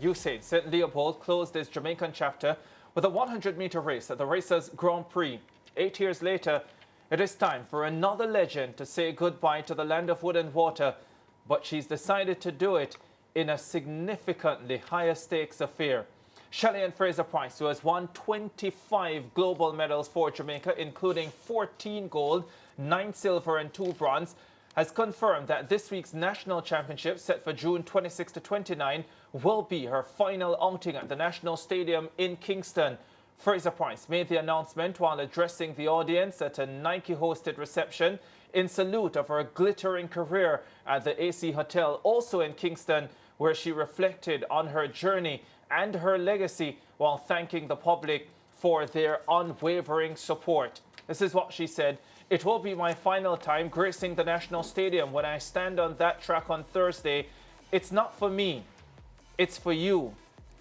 Usain St. Leopold closed its Jamaican chapter with a 100-meter race at the Racers Grand Prix. 8 years later, it is time for another legend to say goodbye to the land of wood and water, but she's decided to do it in a significantly higher stakes affair. Shelly-Ann Fraser-Pryce, who has won 25 global medals for Jamaica, including 14 gold, 9 silver and 2 bronze, has confirmed that this week's national championship, set for June 26 to 29, will be her final outing at the National Stadium in Kingston. Fraser-Pryce made the announcement while addressing the audience at a Nike-hosted reception in salute of her glittering career at the AC Hotel, also in Kingston, where she reflected on her journey and her legacy while thanking the public for their unwavering support. This is what she said. "It will be my final time gracing the National Stadium when I stand on that track on Thursday. It's not for me. It's for you,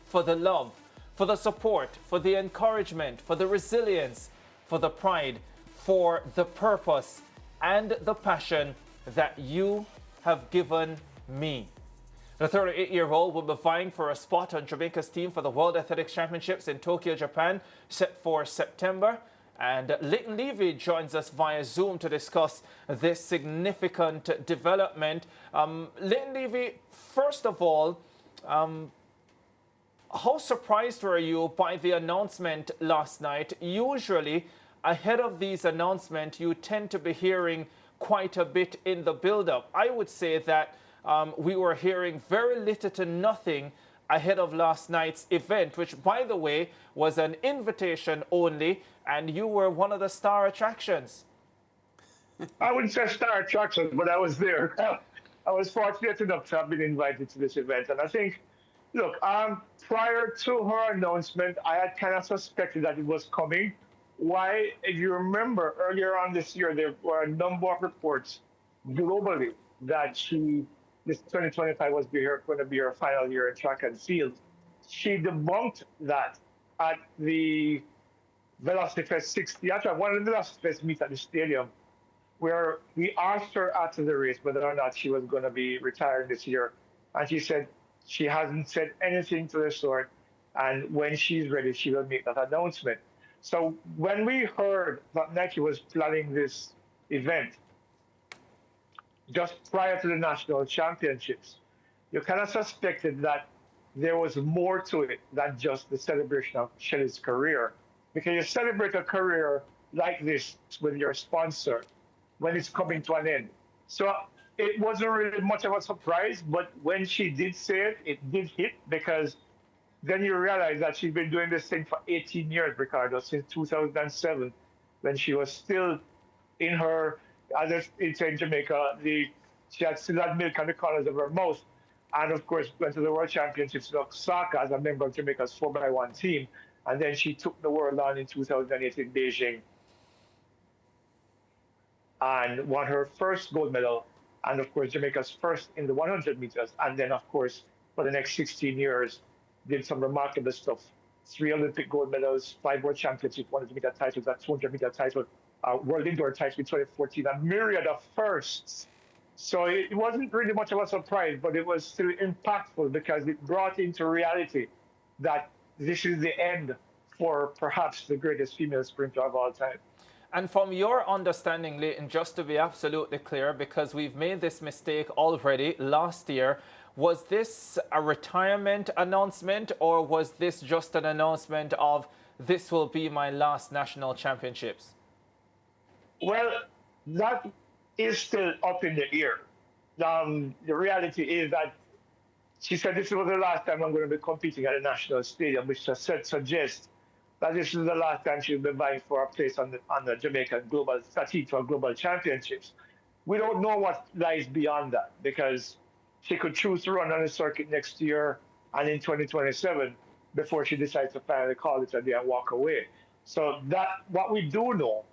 for the love, for the support, for the encouragement, for the resilience, for the pride, for the purpose and the passion that you have given me." The 38-year-old will be vying for a spot on Jamaica's team for the World Athletics Championships in Tokyo, Japan, set for September. And Leighton Levy joins us via Zoom to discuss this significant development. Leighton Levy, first of all, how surprised were you by the announcement last night? Usually, ahead of these announcements, you tend to be hearing quite a bit in the build-up. I would say that we were hearing very little to nothing ahead of last night's event, which, by the way, was an invitation only, and you were one of the star attractions. I wouldn't say star attractions, but I was there. I was fortunate enough to have been invited to this event. And I think, look, prior to her announcement, I had kind of suspected that it was coming. Why? If you remember, earlier on this year, there were a number of reports globally that this 2025 was going to be her final year in track and field. She debunked that at the Velocity Fest 60, actually one of the Velocity Fest meets at the stadium, where we asked her after the race whether or not she was going to be retiring this year. And she said she hasn't said anything to the sort. And when she's ready, she will make that announcement. So when we heard that Nike was planning this event, just prior to the national championships, you kind of suspected that there was more to it than just the celebration of Shelly's career. Because you celebrate a career like this with your sponsor when it's coming to an end. So it wasn't really much of a surprise, but when she did say it, it did hit, because then you realize that she's been doing this thing for 18 years, Ricardo, since 2007, when she was still in her, as it's in Jamaica, she had still had milk on the corners of her mouth. And of course, went to the World Championships of soccer as a member of Jamaica's 4x1 team. And then she took the world on in 2008 in Beijing and won her first gold medal. And of course, Jamaica's first in the 100 meters. And then, of course, for the next 16 years, did some remarkable stuff. 3 Olympic gold medals, 5 World Championships, 100-meter titles, a 200-meter title, World Indoor title in 2014, a myriad of firsts. So it wasn't really much of a surprise, but it was still impactful because it brought into reality that this is the end for perhaps the greatest female sprinter of all time. And from your understanding, Leighton, just to be absolutely clear, because we've made this mistake already last year, was this a retirement announcement, or was this just an announcement of this will be my last national championships? Well, that is still up in the air. The reality is that she said this was the last time I'm going to be competing at a national stadium, which suggests that this is the last time she'll be vying for a place on the Jamaican global strategy for global championships. We don't know what lies beyond that, because she could choose to run on the circuit next year and in 2027 before she decides to finally call it a day and walk away. So that what we do know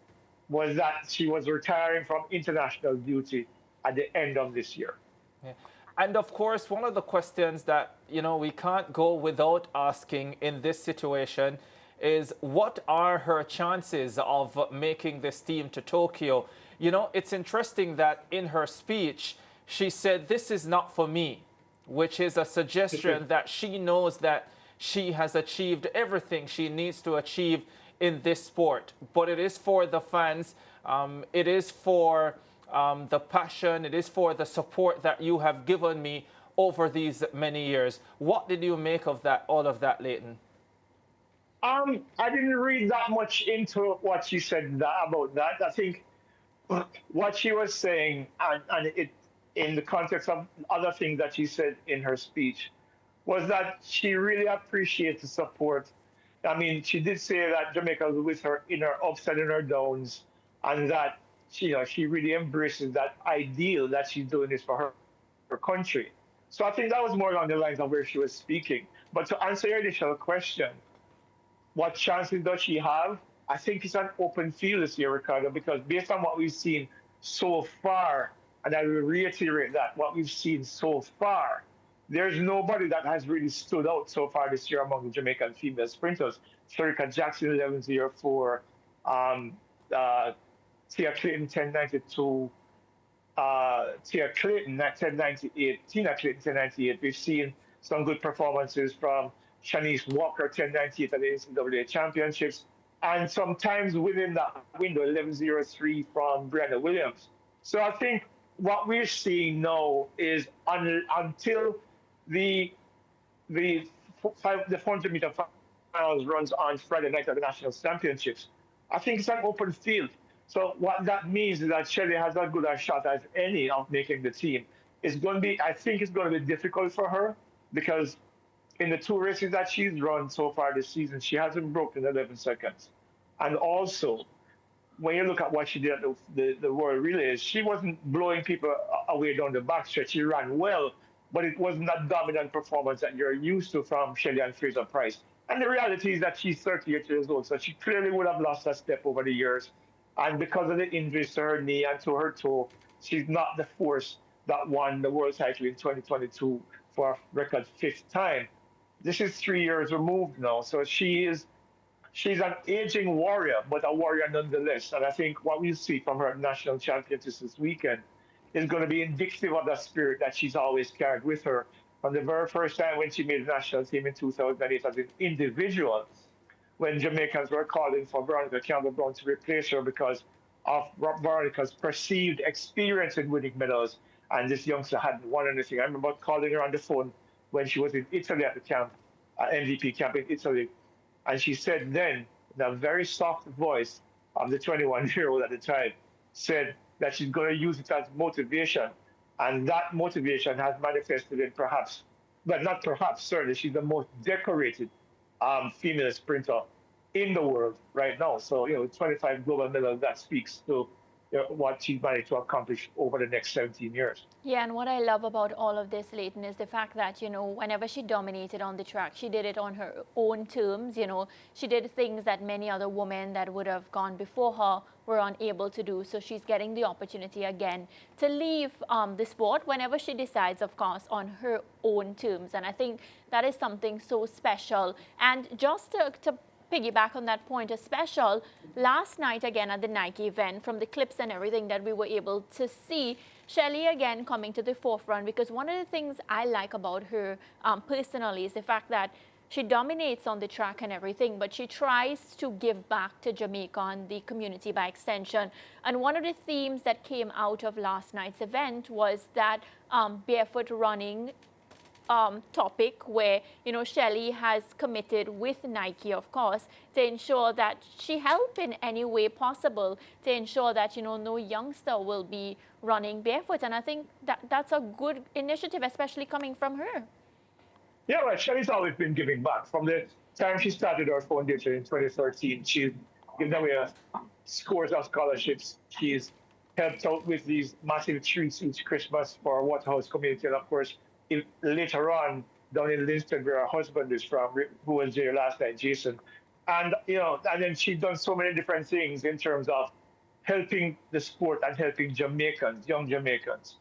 was that she was retiring from international duty at the end of this year. Yeah. And of course, one of the questions that, we can't go without asking in this situation is, what are her chances of making this team to Tokyo? It's interesting that in her speech, she said, "This is not for me. which is a Okay. suggestion that she knows that she has achieved everything she needs to achieve in this sport. But it is for the fans, it is for the passion, it is for the support that you have given me over these many years. What did you make of that, all of that, Leighton? I didn't read that much into what she said about that. I think what she was saying, and it in the context of other things that she said in her speech, was that she really appreciates the support. I mean, she did say that Jamaica was with her in her ups and in her downs, and that she really embraces that ideal that she's doing this for her country. So I think that was more along the lines of where she was speaking. But to answer your initial question, what chances does she have? I think it's an open field this year, Ricardo, because based on what we've seen so far, and I will reiterate that, what we've seen so far, there's nobody that has really stood out so far this year among the Jamaican female sprinters. Sherika Jackson, 11:04, uh, Tia Clayton, 10:92, Tia Clayton at 10:98, Tina Clayton 10:98. We've seen some good performances from Shanice Walker 10:98 at the NCAA Championships, and sometimes within that window 11:03 from Brianna Williams. So I think what we're seeing now is until the the the 400-meter finals runs on Friday night at the National Championships, I think it's an open field. So what that means is that Shelly has as good a shot as any of making the team. It's going to be, I think it's going to be difficult for her because in the two races that she's run so far this season, she hasn't broken 11 seconds. And also, when you look at what she did at the World Relays, she wasn't blowing people away down the backstretch. She ran well, but it wasn't that dominant performance that you're used to from Shelly-Ann Fraser-Pryce. And the reality is that she's 38 years old, so she clearly would have lost a step over the years. And because of the injuries to her knee and to her toe, she's not the force that won the world title in 2022 for a record fifth time. This is 3 years removed now, so she's an aging warrior, but a warrior nonetheless. And I think what we see from her national championship this weekend is going to be indicative of that spirit that she's always carried with her from the very first time when she made the national team in 2008 as an individual, when Jamaicans were calling for Veronica Campbell-Brown to replace her because of Veronica's perceived experience in winning medals. And this youngster hadn't won anything. I remember calling her on the phone when she was in Italy at the camp, MVP camp in Italy, and she said then, in a very soft voice of the 21-year-old at the time, said that she's going to use it as motivation. And that motivation has manifested in perhaps, but not perhaps, certainly, she's the most decorated female sprinter in the world right now. So, 25 global medals, that speaks to what she's managed to accomplish over the next 17 years. Yeah, and what I love about all of this, Leighton, is the fact that, whenever she dominated on the track, she did it on her own terms. She did things that many other women that would have gone before her were unable to do. So she's getting the opportunity again to leave the sport whenever she decides, of course, on her own terms. And I think that is something so special. And just to piggyback on that point, a special last night again at the Nike event, from the clips and everything that we were able to see, Shelly again coming to the forefront, because one of the things I like about her personally is the fact that she dominates on the track and everything, but she tries to give back to Jamaica and the community by extension. And one of the themes that came out of last night's event was that barefoot running topic, where Shelly has committed with Nike, of course, to ensure that she help in any way possible to ensure that no youngster will be running barefoot. And I think that that's a good initiative, especially coming from her. Yeah, well, Shelly's always been giving back. From the time she started her foundation in 2013, she's given away scores of scholarships. She's helped out with these massive treats each Christmas for our Waterhouse community. And of course, later on, down in Livingston, where her husband is from, who was there last night, Jason. And, and then she's done so many different things in terms of helping the sport and helping Jamaicans, young Jamaicans.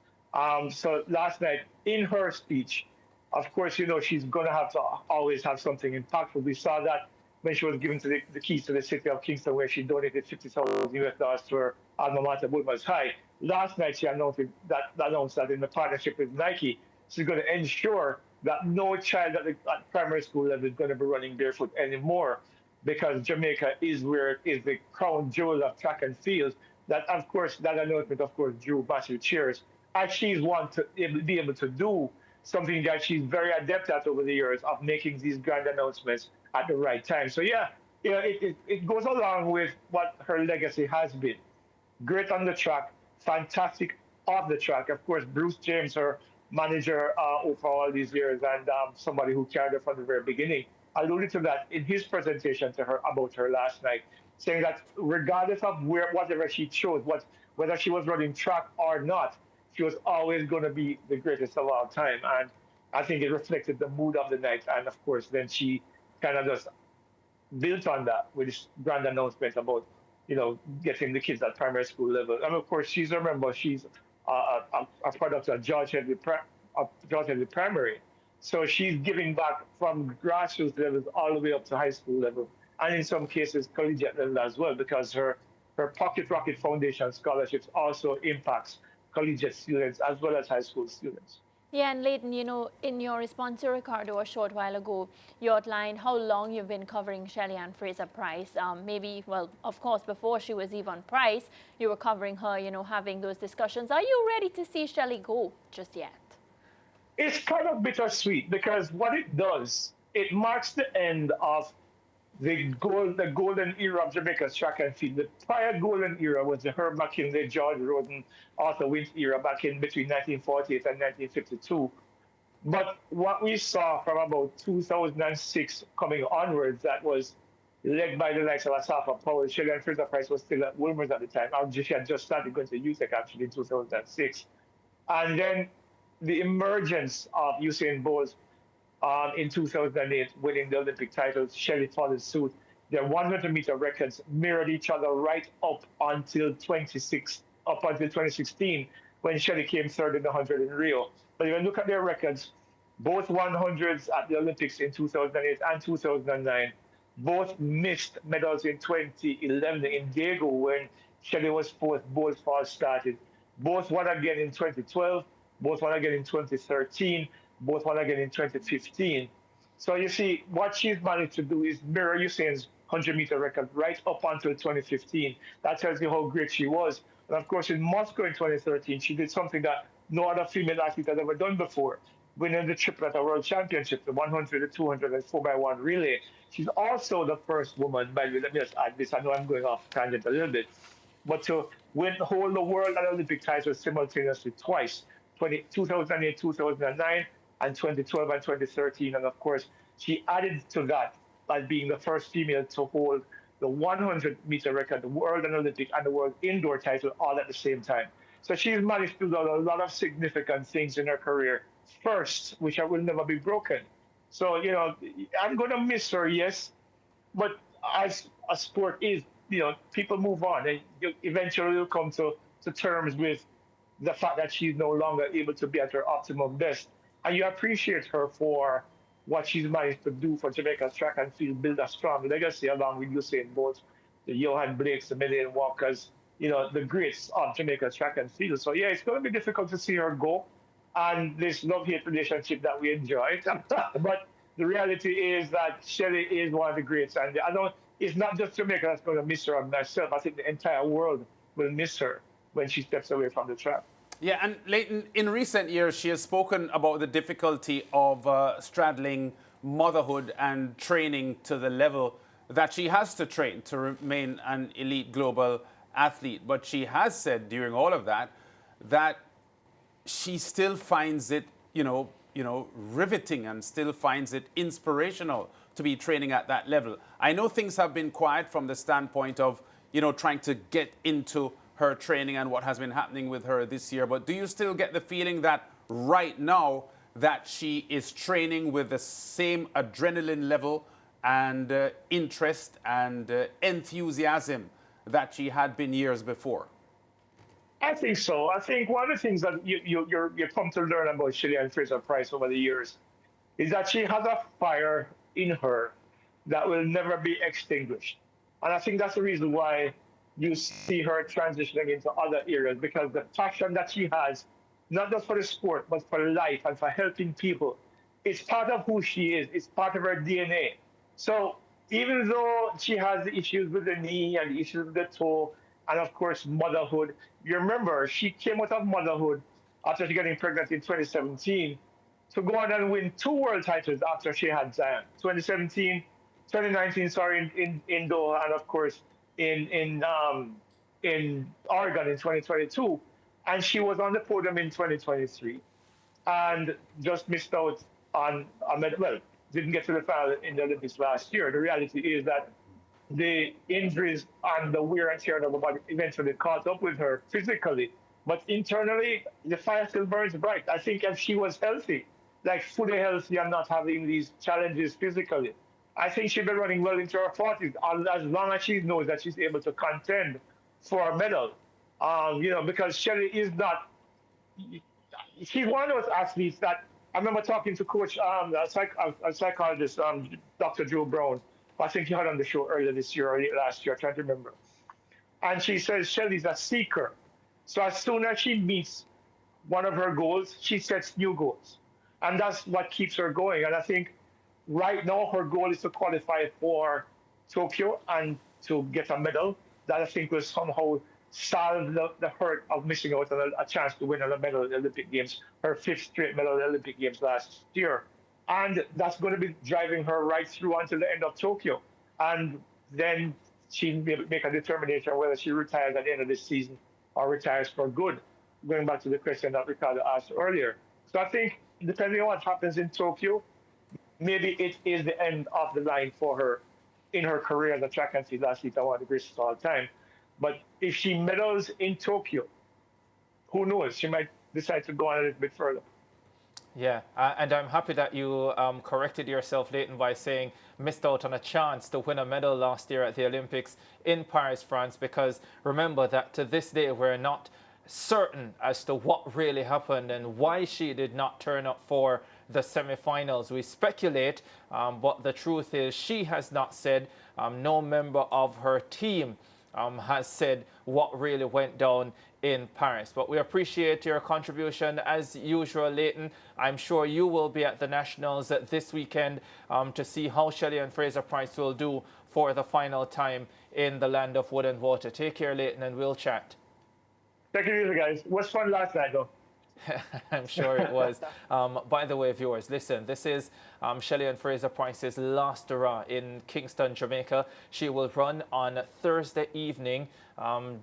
So last night, in her speech, of course, she's going to have to always have something impactful. We saw that when she was given to the keys to the city of Kingston, where she donated 50,000 US dollars to her alma mater, Woodman's High. Last night, she announced that in the partnership with Nike, she's going to ensure that no child at primary school level is going to be running barefoot anymore, because Jamaica is where it is the crown jewel of track and field. That, of course, that announcement, of course, drew massive cheers. And she's one to be able to do something that she's very adept at over the years of making these grand announcements at the right time. So, yeah, it goes along with what her legacy has been. Great on the track, fantastic off the track. Of course, Bruce James, her manager over all these years, and somebody who carried her from the very beginning, alluded to that in his presentation to her about her last night, saying that regardless of whatever she chose, whether she was running track or not, she was always going to be the greatest of all time. And I think it reflected the mood of the night. And of course, then she kind of just built on that with this grand announcement about, getting the kids at primary school level. And of course, she's a product of George Henry Primary. So she's giving back from grassroots levels all the way up to high school level, and in some cases collegiate level as well, because her Pocket Rocket Foundation scholarships also impacts collegiate students as well as high school students. Yeah, and Leighton, in your response to Ricardo a short while ago, you outlined how long you've been covering Shelly-Ann Fraser-Pryce. Maybe, well, of course, before she was even Price, you were covering her, having those discussions. Are you ready to see Shelly go just yet? It's kind of bittersweet, because what it does, it marks the end of the golden era of Jamaica's track and field. The prior golden era was the Herb McKinley, George Roden, Arthur Wint era back in between 1948 and 1952. But what we saw from about 2006 coming onwards, that was led by the likes of Asafa Powell. Shelly-Ann Fraser-Pryce was still at Wilmers at the time. She had just started going to UTEC actually in 2006. And then the emergence of Usain Bolt in 2008, winning the Olympic titles. Shelly followed suit. Their 100-meter records mirrored each other right up until 2016, when Shelly came third in the 100 in Rio. But if you look at their records, both 100s at the Olympics in 2008 and 2009, both missed medals in 2011 in Daegu, when Shelly was fourth, Bolt false started. Both won again in 2012, both won again in 2013, both won again in 2015. So you see, what she's managed to do is mirror Usain's 100-meter record right up until 2015. That tells you how great she was. And of course, in Moscow in 2013, she did something that no other female athlete had ever done before, winning the triplet at World Championship, the 100, the 200, and 4x1 relay. She's also the first woman, by the way, let me just add this, I know I'm going off tangent a little bit, but to hold the world and Olympic titles simultaneously twice, 2008, 2009, and 2012 and 2013. And of course, she added to that by being the first female to hold the 100-meter record, the world and Olympic, and the world indoor title all at the same time. So she's managed to do a lot of significant things in her career first, which will never be broken. So, I'm going to miss her, yes, but as a sport is, people move on, and you eventually will come to terms with the fact that she's no longer able to be at her optimum best. And you appreciate her for what she's managed to do for Jamaica's track and field, build a strong legacy along with Usain Bolt, the Johan Blakes, the Million Walkers, the greats of Jamaica's track and field. So, yeah, it's going to be difficult to see her go, and this love-hate relationship that we enjoyed. But the reality is that Shelly is one of the greats. And I know it's not just Jamaica that's going to miss her and myself. I think the entire world will miss her when she steps away from the track. Yeah, and Leighton, in recent years, she has spoken about the difficulty of straddling motherhood and training to the level that she has to train to remain an elite global athlete. But she has said during all of that she still finds it, riveting, and still finds it inspirational to be training at that level. I know things have been quiet from the standpoint of, trying to get into her training and what has been happening with her this year. But do you still get the feeling that right now that she is training with the same adrenaline level and interest and enthusiasm that she had been years before? I think so. I think one of the things that you come to learn about Shelly-Ann Fraser-Pryce over the years is that she has a fire in her that will never be extinguished. And I think that's the reason why you see her transitioning into other areas, because the passion that she has not just for the sport, but for life and for helping people. It's part of who she is. It's part of her DNA. So even though she has the issues with the knee and the issues with the toe, and of course motherhood, you remember she came out of motherhood after she getting pregnant in 2017 to go on and win 2 world titles after she had Zion. 2019, sorry, in Doha, and of course in Oregon in 2022, and she was on the podium in 2023, and just missed out on a medal. Well, didn't get to the final in the Olympics last year. The reality is that the injuries and the wear and tear of her body eventually caught up with her physically. But internally, the fire still burns bright. I think if she was healthy, like fully healthy and not having these challenges physically, I think she'd be running well into her 40s as long as she knows that she's able to contend for a medal. Because Shelly is not, she's one of those athletes that I remember talking to coach, a psychologist, Dr. Drew Brown. I think he had on the show earlier this year or late last year, I can't remember. And she says Shelly's a seeker. So as soon as she meets one of her goals, she sets new goals. And that's what keeps her going. And I think right now her goal is to qualify for Tokyo and to get a medal. That I think will somehow solve the hurt of missing out on a chance to win a medal at the Olympic Games, her 5th straight medal at the Olympic Games last year. And that's going to be driving her right through until the end of Tokyo. And then she may make a determination whether she retires at the end of this season or retires for good, going back to the question that Ricardo asked earlier. So I think, depending on what happens in Tokyo, maybe it is the end of the line for her in her career as a track and field athlete. I want the greatest of all time. But if she medals in Tokyo, who knows? She might decide to go on a little bit further. Yeah, and I'm happy that you corrected yourself, Leighton, by saying missed out on a chance to win a medal last year at the Olympics in Paris, France, because remember that to this day we're not certain as to what really happened and why she did not turn up for the semi-finals. We speculate, but the truth is she has not said, no member of her team has said what really went down in Paris. But we appreciate your contribution as usual, Leighton. I'm sure you will be at the Nationals this weekend to see how Shelly-Ann Fraser-Pryce will do for the final time in the land of wood and water. Take care, Leighton, and we'll chat. Take it easy, guys. It was fun last night, though. I'm sure it was. By the way, viewers, listen, this is Shelly-Ann Fraser-Pryce's last hurrah in Kingston, Jamaica. She will run on Thursday evening,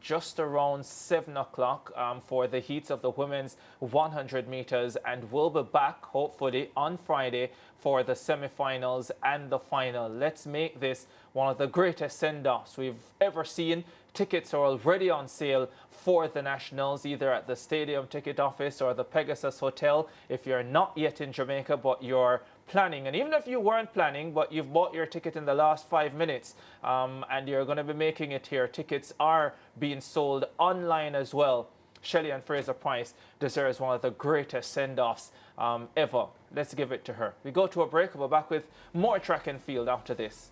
just around 7 o'clock for the heats of the women's 100 meters, and will be back, hopefully, on Friday for the semi-finals and the final. Let's make this one of the greatest send-offs we've ever seen. Tickets are already on sale for the Nationals, either at the Stadium Ticket Office or the Pegasus Hotel. If you're not yet in Jamaica, but you're planning, and even if you weren't planning, but you've bought your ticket in the last 5 minutes and you're going to be making it here, tickets are being sold online as well. Shelly-Ann Fraser-Pryce deserves one of the greatest send-offs ever. Let's give it to her. We go to a break. We're back with more track and field after this.